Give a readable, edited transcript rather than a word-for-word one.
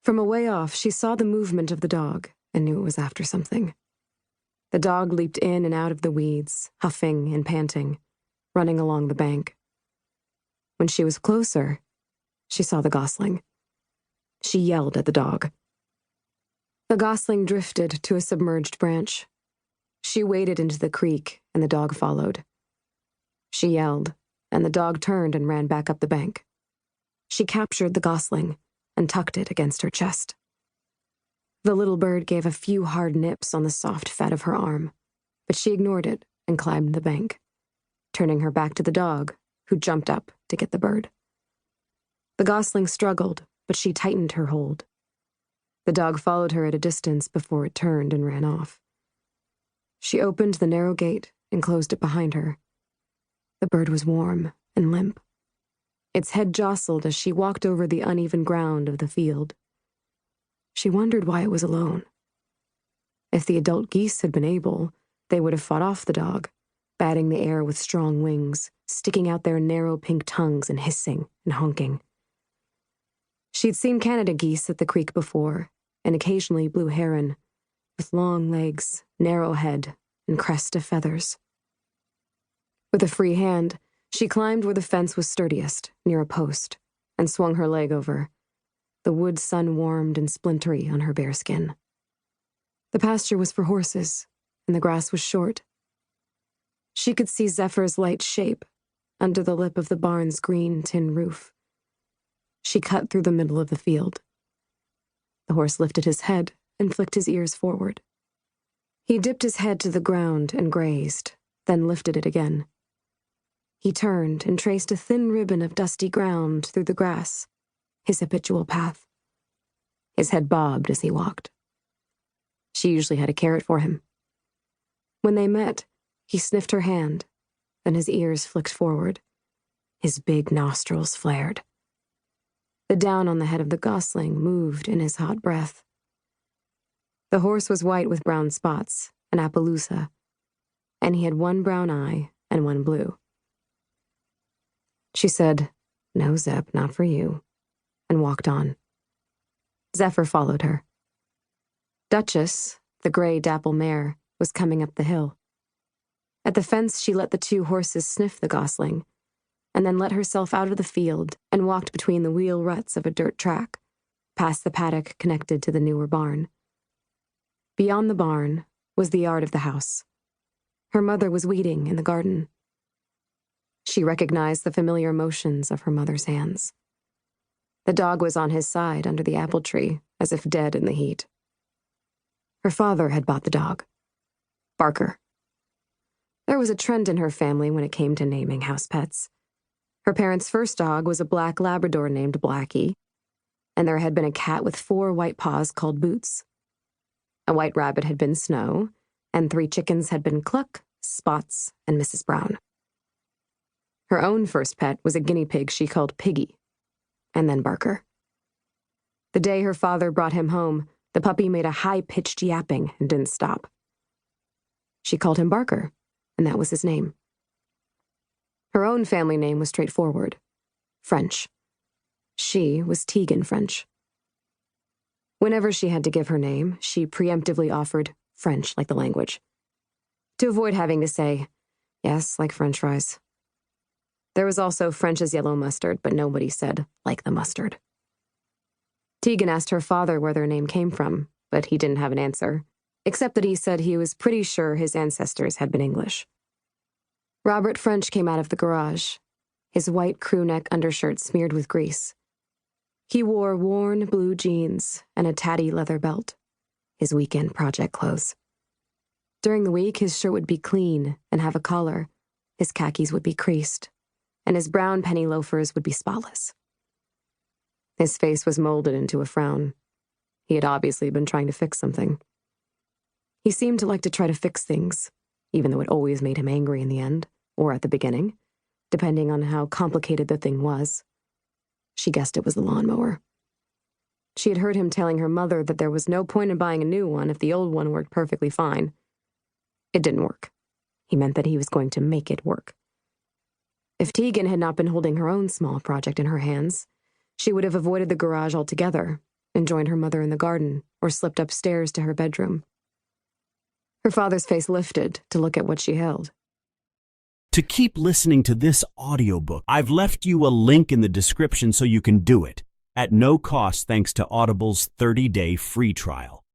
From a way off, she saw the movement of the dog and knew it was after something. The dog leaped in and out of the weeds, huffing and panting, running along the bank. When she was closer, she saw the gosling. She yelled at the dog. The gosling drifted to a submerged branch. She waded into the creek, and the dog followed. She yelled, and the dog turned and ran back up the bank. She captured the gosling and tucked it against her chest. The little bird gave a few hard nips on the soft fat of her arm, but she ignored it and climbed the bank, turning her back to the dog, who jumped up to get the bird. The gosling struggled, but she tightened her hold. The dog followed her at a distance before it turned and ran off. She opened the narrow gate and closed it behind her. The bird was warm and limp. Its head jostled as she walked over the uneven ground of the field. She wondered why it was alone. If the adult geese had been able, they would have fought off the dog, batting the air with strong wings, sticking out their narrow pink tongues and hissing and honking. She'd seen Canada geese at the creek before, and occasionally blue heron, with long legs, narrow head, and crest of feathers. With a free hand, she climbed where the fence was sturdiest, near a post, and swung her leg over. The wood sun warmed and splintery on her bare skin. The pasture was for horses, and the grass was short. She could see Zephyr's light shape under the lip of the barn's green tin roof. She cut through the middle of the field. The horse lifted his head and flicked his ears forward. He dipped his head to the ground and grazed, then lifted it again. He turned and traced a thin ribbon of dusty ground through the grass, his habitual path. His head bobbed as he walked. She usually had a carrot for him. When they met, he sniffed her hand, then his ears flicked forward. His big nostrils flared. The down on the head of the gosling moved in his hot breath. The horse was white with brown spots, an Appaloosa, and he had one brown eye and one blue. She said, "No, Zep, not for you," and walked on. Zephyr followed her. Duchess, the gray dapple mare, was coming up the hill. At the fence, she let the two horses sniff the gosling, and then let herself out of the field and walked between the wheel ruts of a dirt track, past the paddock connected to the newer barn. Beyond the barn was the yard of the house. Her mother was weeding in the garden. She recognized the familiar motions of her mother's hands. The dog was on his side under the apple tree, as if dead in the heat. Her father had bought the dog. Barker. There was a trend in her family when it came to naming house pets. Her parents' first dog was a black Labrador named Blackie, and there had been a cat with 4 white paws called Boots. A white rabbit had been Snow, and 3 chickens had been Cluck, Spots, and Mrs. Brown. Her own first pet was a guinea pig she called Piggy, and then Barker. The day her father brought him home, the puppy made a high-pitched yapping and didn't stop. She called him Barker, and that was his name. Her own family name was straightforward, French. She was Tegan French. Whenever she had to give her name, she preemptively offered French like the language, to avoid having to say, "Yes, like French fries." There was also French as yellow mustard, but nobody said, "like the mustard." Tegan asked her father where their name came from, but he didn't have an answer, except that he said he was pretty sure his ancestors had been English. Robert French came out of the garage, his white crewneck undershirt smeared with grease. He wore worn blue jeans and a tatty leather belt, his weekend project clothes. During the week, his shirt would be clean and have a collar, his khakis would be creased, and his brown penny loafers would be spotless. His face was molded into a frown. He had obviously been trying to fix something. He seemed to like to try to fix things, even though it always made him angry in the end, or at the beginning, depending on how complicated the thing was. She guessed it was the lawnmower. She had heard him telling her mother that there was no point in buying a new one if the old one worked perfectly fine. It didn't work. He meant that he was going to make it work. If Tegan had not been holding her own small project in her hands, she would have avoided the garage altogether and joined her mother in the garden or slipped upstairs to her bedroom. Her father's face lifted to look at what she held. To keep listening to this audiobook, I've left you a link in the description so you can do it, at no cost thanks to Audible's 30-day free trial.